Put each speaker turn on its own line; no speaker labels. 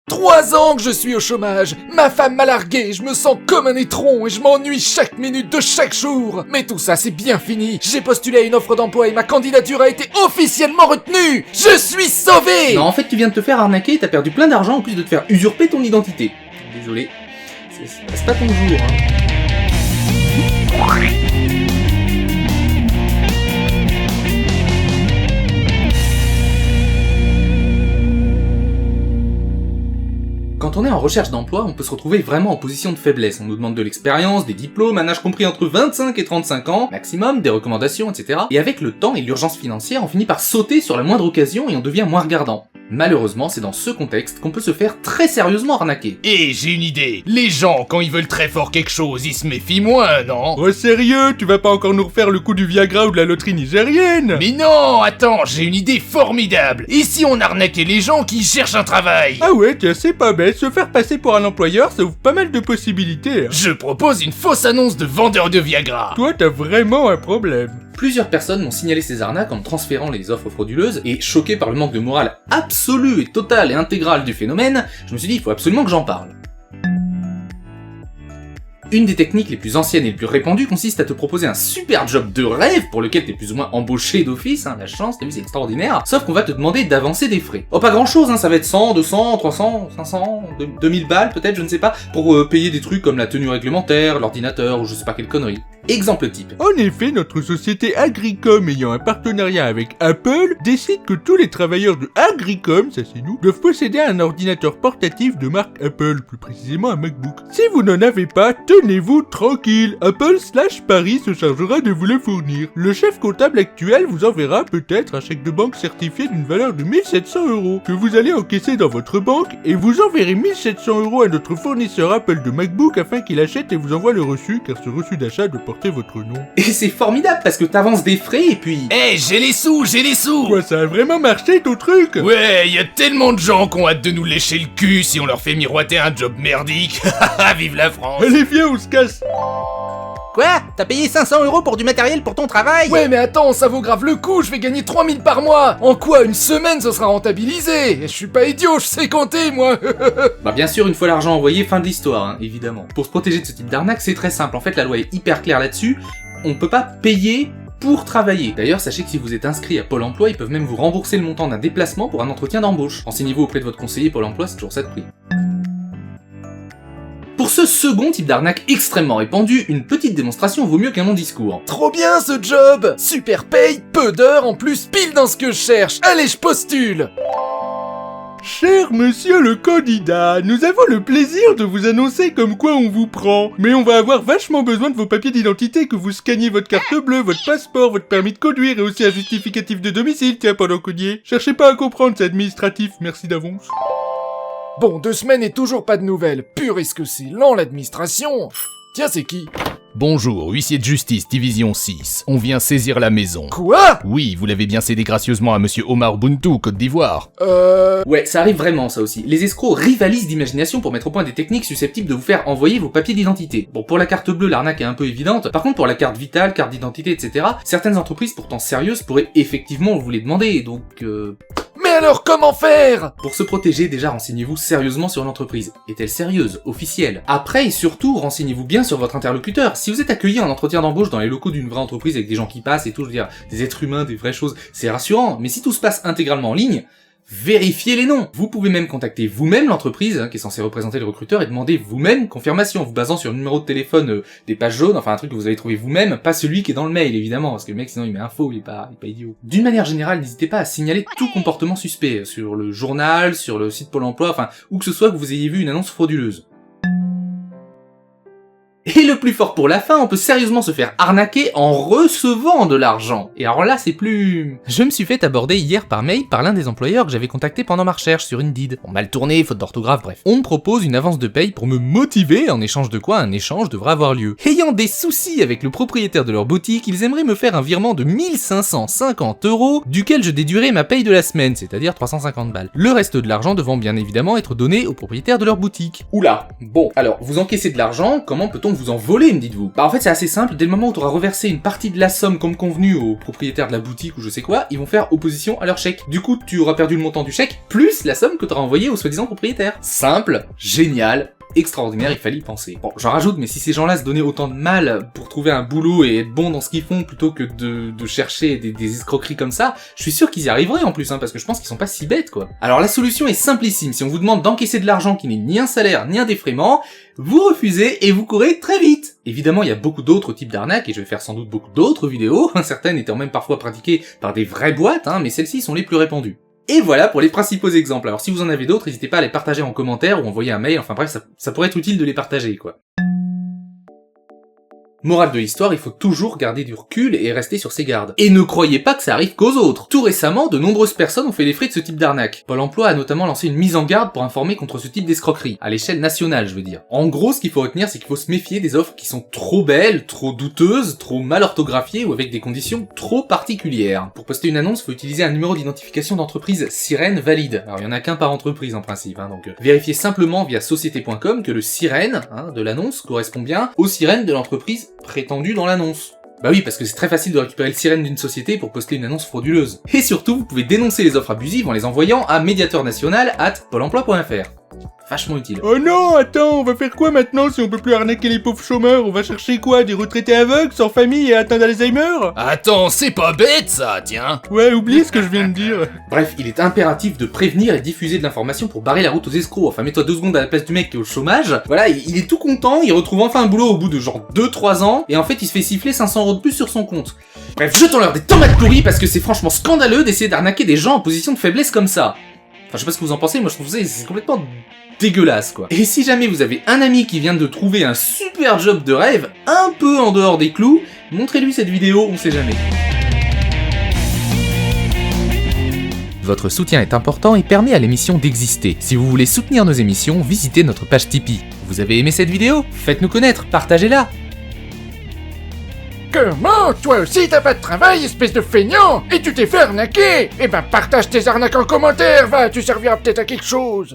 3 ans que je suis au chômage, ma femme m'a largué, je me sens comme un étron et je m'ennuie chaque minute de chaque jour. Mais tout ça c'est bien fini, j'ai postulé à une offre d'emploi et ma candidature a été officiellement retenue. Je suis sauvé.
Non, en fait tu viens de te faire arnaquer et t'as perdu plein d'argent en plus de te faire usurper ton identité. Désolé, c'est pas ton jour, hein. Quand on est en recherche d'emploi, on peut se retrouver vraiment en position de faiblesse. On nous demande de l'expérience, des diplômes, un âge compris entre 25 et 35 ans, maximum, des recommandations, etc. Et avec le temps et l'urgence financière, on finit par sauter sur la moindre occasion et on devient moins regardant. Malheureusement, c'est dans ce contexte qu'on peut se faire très sérieusement arnaquer.
J'ai une idée. Les gens, quand ils veulent très fort quelque chose, ils se méfient moins, non?
Oh sérieux, tu vas pas encore nous refaire le coup du Viagra ou de la loterie nigérienne?
Mais non, attends, j'ai une idée formidable. Et si on arnaquait les gens qui cherchent un travail?
Ah ouais, tiens, c'est pas bête, se faire passer pour un employeur, ça ouvre pas mal de possibilités. Hein.
Je propose une fausse annonce de vendeur de Viagra.
Toi, t'as vraiment un problème.
Plusieurs personnes m'ont signalé ces arnaques en me transférant les offres frauduleuses, et choqué par le manque de morale absolue et totale et intégrale du phénomène, je me suis dit il faut absolument que j'en parle. Une des techniques les plus anciennes et les plus répandues consiste à te proposer un super job de rêve pour lequel t'es plus ou moins embauché d'office, hein, la chance, t'as vu, c'est extraordinaire, sauf qu'on va te demander d'avancer des frais. Oh pas grand chose, hein, ça va être 100, 200, 300, 500, 2000 balles peut-être, je ne sais pas, pour payer des trucs comme la tenue réglementaire, l'ordinateur ou je sais pas quelle connerie. Exemple type.
En effet, notre société Agricom ayant un partenariat avec Apple décide que tous les travailleurs de Agricom, ça c'est nous, doivent posséder un ordinateur portatif de marque Apple, plus précisément un MacBook. Si vous n'en avez pas, tenez-vous tranquille, Apple/Paris se chargera de vous le fournir. Le chef comptable actuel vous enverra peut-être un chèque de banque certifié d'une valeur de 1700 € que vous allez encaisser dans votre banque et vous enverrez 1700 € à notre fournisseur Apple de MacBook afin qu'il achète et vous envoie le reçu, car ce reçu d'achat doit porter votre nom.
Et c'est formidable parce que t'avances des frais et puis...
J'ai les sous.
Quoi, ça a vraiment marché ton truc?
Ouais, y a tellement de gens qui ont hâte de nous lécher le cul si on leur fait miroiter un job merdique. Vive la France.
Allez viens, on se casse.
Quoi? T'as payé 500 € pour du matériel pour ton travail?
Ouais mais attends, ça vaut grave le coup, je vais gagner 3000 par mois. En quoi, une semaine ce sera rentabilisé? Je suis pas idiot, je sais compter moi.
Bah bien sûr, une fois l'argent envoyé, fin de l'histoire, hein, évidemment. Pour se protéger de ce type d'arnaque, c'est très simple, en fait la loi est hyper claire là-dessus, on peut pas payer pour travailler. D'ailleurs, sachez que si vous êtes inscrit à Pôle emploi, ils peuvent même vous rembourser le montant d'un déplacement pour un entretien d'embauche. Renseignez-vous auprès de votre conseiller Pôle emploi, c'est toujours ça de prix. Pour ce second type d'arnaque extrêmement répandu, une petite démonstration vaut mieux qu'un long discours.
Trop bien ce job. Super paye, peu d'heures, en plus pile dans ce que je cherche. Allez, je postule.
Cher monsieur le candidat, nous avons le plaisir de vous annoncer comme quoi on vous prend. Mais on va avoir vachement besoin de vos papiers d'identité, que vous scanniez votre carte bleue, votre passeport, votre permis de conduire et aussi un justificatif de domicile, tiens, pendant qu'on y est. Cherchez pas à comprendre, c'est administratif, merci d'avance.
Bon, 2 semaines et toujours pas de nouvelles. Pur, est-ce que c'est lent l'administration? Tiens, c'est qui?
Bonjour, huissier de justice, division 6. On vient saisir la maison.
Quoi?
Oui, vous l'avez bien cédé gracieusement à monsieur Omar Buntu, Côte d'Ivoire.
Ouais, ça arrive vraiment ça aussi. Les escrocs rivalisent d'imagination pour mettre au point des techniques susceptibles de vous faire envoyer vos papiers d'identité. Bon, pour la carte bleue, l'arnaque est un peu évidente. Par contre, pour la carte vitale, carte d'identité, etc., certaines entreprises pourtant sérieuses pourraient effectivement vous les demander, donc
Mais alors comment faire?
Pour se protéger, déjà renseignez-vous sérieusement sur l'entreprise. Est-elle sérieuse, officielle? Après et surtout, renseignez-vous bien sur votre interlocuteur. Si vous êtes accueilli en entretien d'embauche dans les locaux d'une vraie entreprise avec des gens qui passent et tout, je veux dire, des êtres humains, des vraies choses, c'est rassurant. Mais si tout se passe intégralement en ligne, vérifiez les noms. Vous pouvez même contacter vous-même l'entreprise, qui est censée représenter le recruteur, et demander vous-même confirmation, vous basant sur le numéro de téléphone des pages jaunes, enfin un truc que vous avez trouvé vous-même, pas celui qui est dans le mail évidemment, parce que le mec sinon il met un faux, il est pas idiot. D'une manière générale, n'hésitez pas à signaler tout comportement suspect, sur le journal, sur le site Pôle emploi, enfin où que ce soit que vous ayez vu une annonce frauduleuse. Et le plus fort pour la fin, on peut sérieusement se faire arnaquer en recevant de l'argent. Et alors là, c'est plus... Je me suis fait aborder hier par mail par l'un des employeurs que j'avais contacté pendant ma recherche sur Indeed. Bon, mal tourné, faute d'orthographe, bref. On me propose une avance de paye pour me motiver, en échange de quoi un échange devra avoir lieu. Ayant des soucis avec le propriétaire de leur boutique, ils aimeraient me faire un virement de 1550 €, duquel je déduirai ma paye de la semaine, c'est-à-dire 350 balles. Le reste de l'argent devant bien évidemment être donné au propriétaire de leur boutique. Oula, bon, alors, vous encaissez de l'argent, comment peut-on vous en voler, me dites-vous. Bah en fait c'est assez simple, dès le moment où tu auras reversé une partie de la somme comme convenu au propriétaire de la boutique ou je sais quoi, ils vont faire opposition à leur chèque. Du coup tu auras perdu le montant du chèque, plus la somme que tu auras envoyée au soi-disant propriétaire. Simple, génial, extraordinaire, il fallait y penser. Bon, j'en rajoute, mais si ces gens-là se donnaient autant de mal pour trouver un boulot et être bons dans ce qu'ils font plutôt que de chercher des escroqueries comme ça, je suis sûr qu'ils y arriveraient en plus, parce que je pense qu'ils sont pas si bêtes, quoi. Alors la solution est simplissime, si on vous demande d'encaisser de l'argent qui n'est ni un salaire ni un défraiement, vous refusez et vous courez très vite. Évidemment, il y a beaucoup d'autres types d'arnaques, et je vais faire sans doute beaucoup d'autres vidéos, certaines étant même parfois pratiquées par des vraies boîtes, mais celles-ci sont les plus répandues. Et voilà pour les principaux exemples. Alors si vous en avez d'autres, n'hésitez pas à les partager en commentaire ou envoyer un mail, enfin bref, ça pourrait être utile de les partager, quoi. Morale de l'histoire, il faut toujours garder du recul et rester sur ses gardes. Et ne croyez pas que ça arrive qu'aux autres. Tout récemment, de nombreuses personnes ont fait les frais de ce type d'arnaque. Pôle emploi a notamment lancé une mise en garde pour informer contre ce type d'escroquerie, à l'échelle nationale je veux dire. En gros, ce qu'il faut retenir, c'est qu'il faut se méfier des offres qui sont trop belles, trop douteuses, trop mal orthographiées ou avec des conditions trop particulières. Pour poster une annonce, il faut utiliser un numéro d'identification d'entreprise sirène valide. Alors il y en a qu'un par entreprise en principe, donc vérifiez simplement via société.com que le sirène de l'annonce correspond bien aux sirènes de l'entreprise prétendu dans l'annonce. Bah oui, parce que c'est très facile de récupérer le sirène d'une société pour poster une annonce frauduleuse. Et surtout, vous pouvez dénoncer les offres abusives en les envoyant à médiateurnational@pôle-emploi.fr. Vachement utile.
Oh non, attends, on va faire quoi maintenant si on peut plus arnaquer les pauvres chômeurs? On va chercher quoi? Des retraités aveugles, sans famille et atteints d'Alzheimer?
Attends, c'est pas bête ça, tiens.
Ouais, oublie ce que je viens de dire.
Bref, il est impératif de prévenir et diffuser de l'information pour barrer la route aux escrocs. Enfin, mets-toi 2 secondes à la place du mec qui est au chômage. Voilà, il est tout content, il retrouve enfin un boulot au bout de genre 2-3 ans, et en fait il se fait siffler 500 € de plus sur son compte. Bref, jetons-leur des tomates pourries parce que c'est franchement scandaleux d'essayer d'arnaquer des gens en position de faiblesse comme ça. Enfin, je sais pas ce que vous en pensez, moi je trouve ça c'est complètement dégueulasse, quoi. Et si jamais vous avez un ami qui vient de trouver un super job de rêve, un peu en dehors des clous, montrez-lui cette vidéo, on sait jamais.
Votre soutien est important et permet à l'émission d'exister. Si vous voulez soutenir nos émissions, visitez notre page Tipeee. Vous avez aimé cette vidéo? Faites-nous connaître, partagez-la.
Comment? Toi aussi t'as pas de travail, espèce de feignant? Et tu t'es fait arnaquer? Eh ben partage tes arnaques en commentaire, va, tu serviras peut-être à quelque chose.